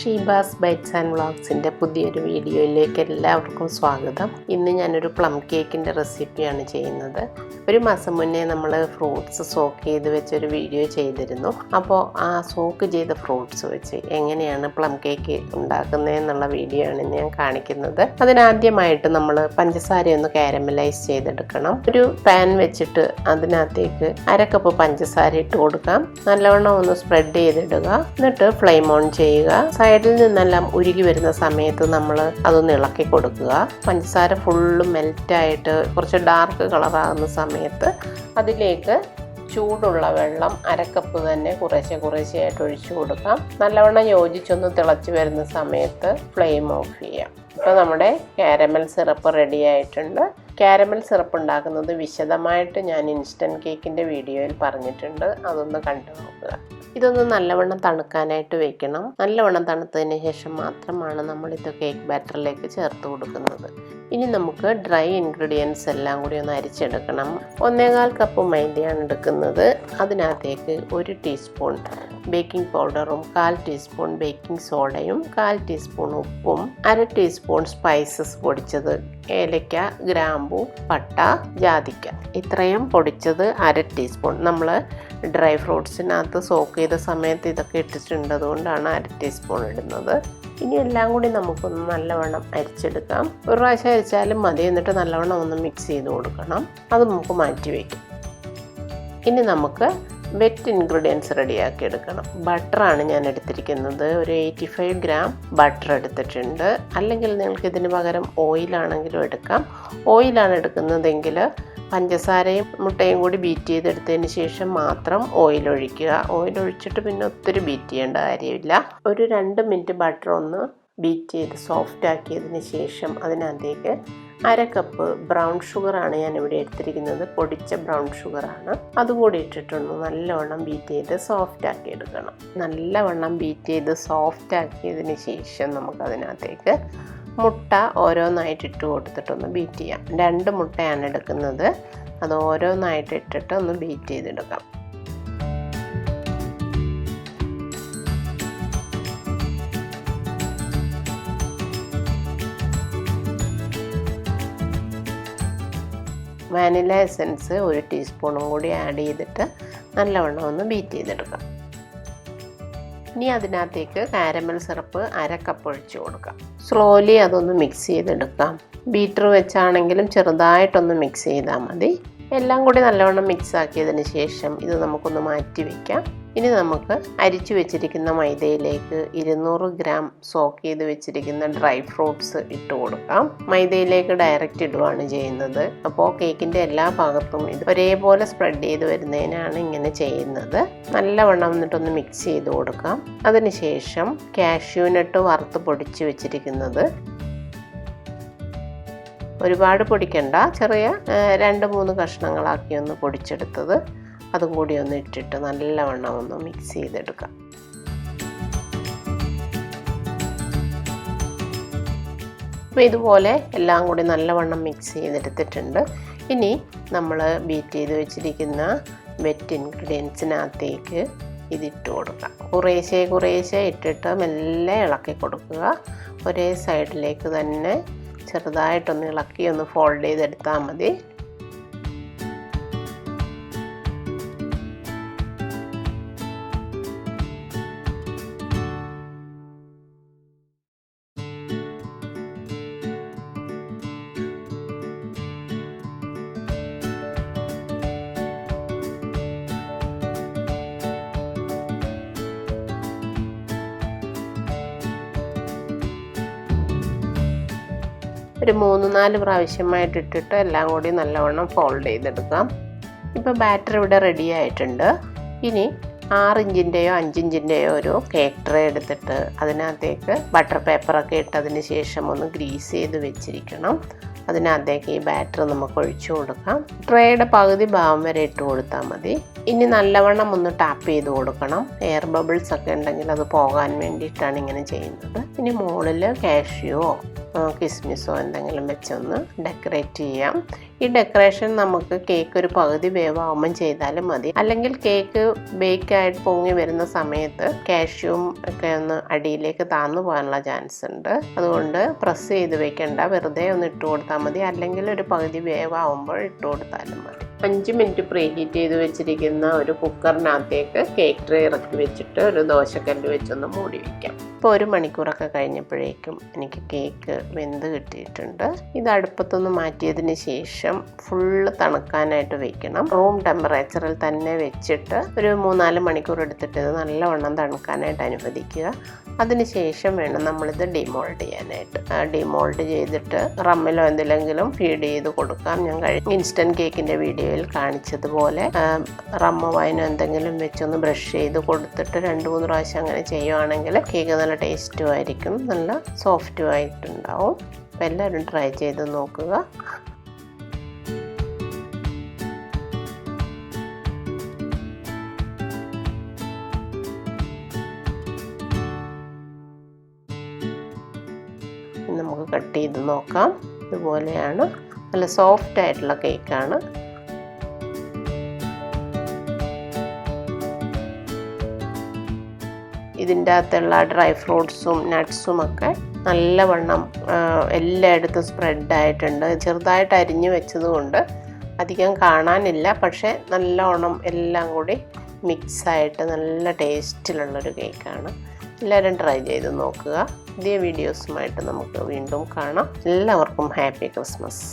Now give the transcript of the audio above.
Sheeba's bytes and വ്ളോഗ്സിൻ്റെ പുതിയൊരു വീഡിയോയിലേക്ക് എല്ലാവർക്കും സ്വാഗതം. ഇന്ന് ഞാനൊരു പ്ലം കേക്കിൻ്റെ റെസിപ്പിയാണ് ചെയ്യുന്നത്. ഒരു മാസം മുന്നേ നമ്മൾ ഫ്രൂട്ട്സ് സോക്ക് ചെയ്ത് വെച്ചൊരു വീഡിയോ ചെയ്തിരുന്നു. അപ്പോൾ ആ സോക്ക് ചെയ്ത ഫ്രൂട്ട്സ് വെച്ച് എങ്ങനെയാണ് പ്ലം കേക്ക് ഉണ്ടാക്കുന്നതെന്നുള്ള വീഡിയോ ആണ് ഞാൻ കാണിക്കുന്നത്. അതിനാദ്യമായിട്ട് നമ്മൾ പഞ്ചസാരയൊന്ന് കാരമലൈസ് ചെയ്തെടുക്കണം. ഒരു പാൻ വെച്ചിട്ട് അതിനകത്തേക്ക് 1/2 കപ്പ് പഞ്ചസാര ഇട്ട് കൊടുക്കാം. നല്ലവണ്ണം ഒന്ന് സ്പ്രെഡ് ചെയ്തിടുക. എന്നിട്ട് ഫ്ലെയിം ഓൺ ചെയ്യുക. സൈഡിൽ നിന്നെല്ലാം ഉരുകി വരുന്ന സമയത്ത് നമ്മൾ അതൊന്ന് ഇളക്കി കൊടുക്കുക. പഞ്ചസാര ഫുള്ള് മെൽറ്റായിട്ട് കുറച്ച് ഡാർക്ക് കളറാകുന്ന സമയത്ത് അതിലേക്ക് ചൂടുള്ള വെള്ളം 1/2 കപ്പ് തന്നെ കുറേശ്ശെയായിട്ട് ഒഴിച്ചു കൊടുക്കാം. നല്ലവണ്ണം യോജിച്ചൊന്ന് തിളച്ച് വരുന്ന സമയത്ത് ഫ്ലെയിം ഓഫ് ചെയ്യാം. ഇപ്പോൾ നമ്മുടെ കാരമൽ സിറപ്പ് റെഡി ആയിട്ടുണ്ട്. കാരമൽ സിറപ്പ് ഉണ്ടാക്കുന്നത് വിശദമായിട്ട് ഞാൻ ഇൻസ്റ്റൻറ്റ് കേക്കിൻ്റെ വീഡിയോയിൽ പറഞ്ഞിട്ടുണ്ട്. അതൊന്ന് കണ്ടു നോക്കുക. ഇതൊന്ന് നല്ലവണ്ണം തണുക്കാനായിട്ട് വെക്കണം. നല്ലവണ്ണം തണുത്തതിന് ശേഷം മാത്രമാണ് നമ്മളിത് കേക്ക് ബാറ്ററിലേക്ക് ചേർത്ത് കൊടുക്കുന്നത്. ഇനി നമുക്ക് ഡ്രൈ ഇൻഗ്രീഡിയൻസ് എല്ലാം കൂടി ഒന്ന് അരിച്ചെടുക്കണം. 1/4 കപ്പ് മൈദയാണ് എടുക്കുന്നത്. അതിനകത്തേക്ക് 1 ടീസ്പൂൺ ബേക്കിംഗ് പൗഡറും 1/4 ടീസ്പൂൺ ബേക്കിംഗ് സോഡയും 1/4 ടീസ്പൂൺ ഉപ്പും 1/2 ടീസ്പൂൺ സ്പൈസസ് പൊടിച്ചത്, ഏലക്ക, ഗ്രാമ്പൂ, പട്ട, ജാതിക്ക, ഇത്രയും പൊടിച്ചത് 1/2 ടീസ്പൂൺ. നമ്മൾ ഡ്രൈ ഫ്രൂട്ട്സിനകത്ത് സോക്ക് ചെയ്ത സമയത്ത് ഇതൊക്കെ ഇട്ടിട്ടുണ്ട്, അതുകൊണ്ടാണ് 1/2 ടീസ്പൂൺ ഇടുന്നത്. ഇനി എല്ലാം കൂടി നമുക്കൊന്ന് നല്ലവണ്ണം അരിച്ചെടുക്കാം. ഒരു പ്രാവശ്യം അരിച്ചാലും മതി. എന്നിട്ട് നല്ലവണ്ണം ഒന്ന് മിക്സ് ചെയ്ത് കൊടുക്കണം. അത് നമുക്ക് മാറ്റി വയ്ക്കാം. ഇനി നമുക്ക് വെറ്റ് ഇൻഗ്രീഡിയൻസ് റെഡിയാക്കി എടുക്കണം. ബട്ടറാണ് ഞാൻ എടുത്തിരിക്കുന്നത്. ഒരു 85 ഗ്രാം ബട്ടർ എടുത്തിട്ടുണ്ട്. അല്ലെങ്കിൽ നിങ്ങൾക്ക് ഇതിന് പകരം ഓയിലാണെങ്കിലും എടുക്കാം. ഓയിലാണ് എടുക്കുന്നതെങ്കിൽ പഞ്ചസാരയും മുട്ടയും കൂടി ബീറ്റ് ചെയ്തെടുത്തതിന് ശേഷം മാത്രം ഓയിൽ ഒഴിക്കുക. ഓയിൽ ഒഴിച്ചിട്ട് പിന്നെ ഒത്തിരി ബീറ്റ് ചെയ്യേണ്ട കാര്യമില്ല. ഒരു 2 മിനിറ്റ് ബട്ടർ ഒന്ന് ബീറ്റ് ചെയ്ത് സോഫ്റ്റ് ആക്കിയതിന് ശേഷം അതിനകത്തേക്ക് 1/2 കപ്പ് ബ്രൗൺ ഷുഗറാണ് ഞാനിവിടെ എടുത്തിരിക്കുന്നത്. പൊടിച്ച ബ്രൗൺ ഷുഗറാണ്. അതുകൂടി ഇട്ടിട്ടൊന്ന് നല്ലവണ്ണം ബീറ്റ് ചെയ്ത് സോഫ്റ്റ് ആക്കി എടുക്കണം. നല്ലവണ്ണം ബീറ്റ് ചെയ്ത് സോഫ്റ്റ് ആക്കിയതിന് ശേഷം നമുക്കതിനകത്തേക്ക് മുട്ട ഓരോന്നായിട്ട് ഇട്ട് കൊടുത്തിട്ടൊന്ന് ബീറ്റ് ചെയ്യാം. 2 മുട്ടയാണ് എടുക്കുന്നത്. അത് ഓരോന്നായിട്ട് ഇട്ടിട്ട് ഒന്ന് ബീറ്റ് ചെയ്തെടുക്കാം. വാനില എസൻസ് 1 ടീസ്പൂണും കൂടി ആഡ് ചെയ്തിട്ട് നല്ലവണ്ണം ഒന്ന് ബീറ്റ് ചെയ്തെടുക്കാം. ഇനി അതിനകത്തേക്ക് കാരമൽ സിറപ്പ് 1/2 കപ്പ് ഒഴിച്ചു കൊടുക്കാം. സ്ലോലി അതൊന്ന് മിക്സ് ചെയ്തെടുക്കാം. ബീറ്റർ വെച്ചാണെങ്കിലും ചെറുതായിട്ടൊന്ന് മിക്സ് ചെയ്താൽ മതി. എല്ലാം കൂടി നല്ലവണ്ണം മിക്സ് ആക്കിയതിന് ശേഷം ഇത് നമുക്കൊന്ന് മാറ്റി വയ്ക്കാം. ഇനി നമുക്ക് അരിച്ചു വെച്ചിരിക്കുന്ന മൈദയിലേക്ക് 200 ഗ്രാം സോക്ക് ചെയ്ത് വെച്ചിരിക്കുന്ന ഡ്രൈ ഫ്രൂട്ട്സ് ഇട്ട് കൊടുക്കാം. മൈദയിലേക്ക് ഡയറക്റ്റ് ഇടുകയാണ് ചെയ്യുന്നത്. അപ്പോൾ കേക്കിൻ്റെ എല്ലാ ഭാഗത്തും ഇത് ഒരേപോലെ സ്പ്രെഡ് ചെയ്ത് വരുന്നതിനാണ് ഇങ്ങനെ ചെയ്യുന്നത്. നല്ലവണ്ണം എന്നിട്ടൊന്ന് മിക്സ് ചെയ്ത് കൊടുക്കാം. അതിനുശേഷം കാഷ്യൂനട്ട് വറുത്ത് പൊടിച്ച് വെച്ചിരിക്കുന്നത്, ഒരുപാട് പൊടിക്കണ്ട, ചെറിയ 2-3 കഷ്ണങ്ങളാക്കി ഒന്ന് പൊടിച്ചെടുത്തത്, അതും കൂടി ഒന്ന് ഇട്ടിട്ട് നല്ലവണ്ണം ഒന്ന് മിക്സ് ചെയ്തെടുക്കാം. അപ്പോൾ ഇതുപോലെ എല്ലാം കൂടി നല്ലവണ്ണം മിക്സ് ചെയ്തെടുത്തിട്ടുണ്ട്. ഇനി നമ്മൾ ബീറ്റ് ചെയ്ത് വെച്ചിരിക്കുന്ന വെറ്റ് ഇൻഗ്രീഡിയൻസിനകത്തേക്ക് ഇതിട്ട് കൊടുക്കാം. കുറേശ്ശെ ഇട്ടിട്ട് മെല്ലെ ഇളക്കി കൊടുക്കുക. ഒരേ സൈഡിലേക്ക് തന്നെ ചെറുതായിട്ടൊന്ന് ഇളക്കി ഒന്ന് ഫോൾഡ് ചെയ്തെടുത്താൽ മതി. ഒരു 3-4 പ്രാവശ്യമായിട്ട് ഇട്ടിട്ട് എല്ലാം കൂടി നല്ലവണ്ണം ഫോൾഡ് ചെയ്തെടുക്കാം. ഇപ്പോൾ ബാറ്റർ ഇവിടെ റെഡി ആയിട്ടുണ്ട്. ഇനി 6 ഇഞ്ചിൻ്റെയോ 5 ഇഞ്ചിൻ്റെയോ ഒരു കേക്ക് ട്രേ എടുത്തിട്ട് അതിനകത്തേക്ക് ബട്ടർ പേപ്പറൊക്കെ ഇട്ടതിന് ശേഷം ഒന്ന് ഗ്രീസ് ചെയ്ത് വെച്ചിരിക്കണം. അതിനകത്തേക്ക് ഈ ബാറ്റർ നമുക്ക് ഒഴിച്ചു കൊടുക്കാം. ട്രേയുടെ പകുതി ഭാഗം വരെ ഇട്ട് കൊടുത്താൽ മതി. ഇനി നല്ലവണ്ണം ഒന്ന് ടാപ്പ് ചെയ്ത് കൊടുക്കണം. എയർ ബബിൾസ് ഒക്കെ ഉണ്ടെങ്കിൽ അത് പോകാൻ വേണ്ടിയിട്ടാണ് ഇങ്ങനെ ചെയ്യുന്നത്. ഇനി മുകളിൽ കാഷ്യോ കിസ്മിസോ എന്തെങ്കിലും വെച്ചൊന്ന് ഡെക്കറേറ്റ് ചെയ്യാം. ഈ ഡെക്കറേഷൻ നമുക്ക് കേക്ക് ഒരു പകുതി വേവാകുമ്പം ചെയ്താലും മതി. അല്ലെങ്കിൽ കേക്ക് ബേക്കായിട്ട് പൊങ്ങി വരുന്ന സമയത്ത് കാഷ്യൂം ഒക്കെ ഒന്ന് അടിയിലേക്ക് താന്നു പോകാനുള്ള ചാൻസ് ഉണ്ട്. അതുകൊണ്ട് പ്രസ് ചെയ്ത് വെക്കണ്ട, വെറുതെ ഒന്ന് ഇട്ട് കൊടുത്താൽ മതി. അല്ലെങ്കിൽ ഒരു പകുതി വേവാകുമ്പോൾ ഇട്ട് കൊടുത്താലും മതി. 5 മിനിറ്റ് പ്രീ ഹീറ്റ് ചെയ്ത് വെച്ചിരിക്കുന്ന ഒരു കുക്കറിനകത്തേക്ക് കേക്ക് ട്രേ ഇറക്കി വെച്ചിട്ട് ഒരു ദോശക്കല്ല് വെച്ചൊന്ന് മൂടി വയ്ക്കാം. ഇപ്പോൾ 1 മണിക്കൂറൊക്കെ കഴിഞ്ഞപ്പോഴേക്കും എനിക്ക് കേക്ക് വെന്ത് കിട്ടിയിട്ടുണ്ട്. ഇത് അടുപ്പത്തൊന്ന് മാറ്റിയതിന് ശേഷം ഫുള്ള് തണുക്കാനായിട്ട് വെക്കണം. റൂം ടെമ്പറേച്ചറിൽ തന്നെ വെച്ചിട്ട് ഒരു 3-4 മണിക്കൂർ എടുത്തിട്ട് ഇത് നല്ലവണ്ണം തണുക്കാനായിട്ട് അനുവദിക്കുക. അതിനുശേഷം വേണം നമ്മളിത് ഡിമോൾഡ് ചെയ്യാനായിട്ട്. ഡിമോൾഡ് ചെയ്തിട്ട് റമ്മിലോ എന്തിലെങ്കിലും ഫീഡ് ചെയ്ത് കൊടുക്കാം. ഞാൻ ഇൻസ്റ്റൻറ്റ് കേക്കിൻ്റെ വീഡിയോയിൽ കാണിച്ചതുപോലെ റമ്മ വൈനോ എന്തെങ്കിലും വെച്ചൊന്ന് ബ്രഷ് ചെയ്ത് കൊടുത്തിട്ട് 2-3 പ്രാവശ്യം അങ്ങനെ ചെയ്യുവാണെങ്കിൽ കേക്ക് നല്ല ടേസ്റ്റും ആയിരിക്കും, നല്ല സോഫ്റ്റും ആയിട്ടുണ്ടാവും. അപ്പോൾ എല്ലാവരും ട്രൈ ചെയ്ത് നോക്കുക. നമുക്ക് കട്ട് ചെയ്ത് നോക്കാം. ഇതുപോലെയാണ്, നല്ല സോഫ്റ്റ് ആയിട്ടുള്ള കേക്കാണ്. ഇതിൻ്റെ അകത്തുള്ള ഡ്രൈ ഫ്രൂട്ട്സും നട്ട്സും ഒക്കെ നല്ലവണ്ണം എല്ലായിടത്തും സ്പ്രെഡായിട്ടുണ്ട്. ചെറുതായിട്ട് അരിഞ്ഞു വെച്ചതുകൊണ്ട് അധികം കാണാനില്ല, പക്ഷേ നല്ലവണ്ണം എല്ലാം കൂടി മിക്സായിട്ട് നല്ല ടേസ്റ്റിലുള്ളൊരു കേക്കാണ്. എല്ലാവരും ട്രൈ ചെയ്ത് നോക്കുക. പുതിയ വീഡിയോസുമായിട്ട് നമുക്ക് വീണ്ടും കാണാം. എല്ലാവർക്കും ഹാപ്പി ക്രിസ്മസ്.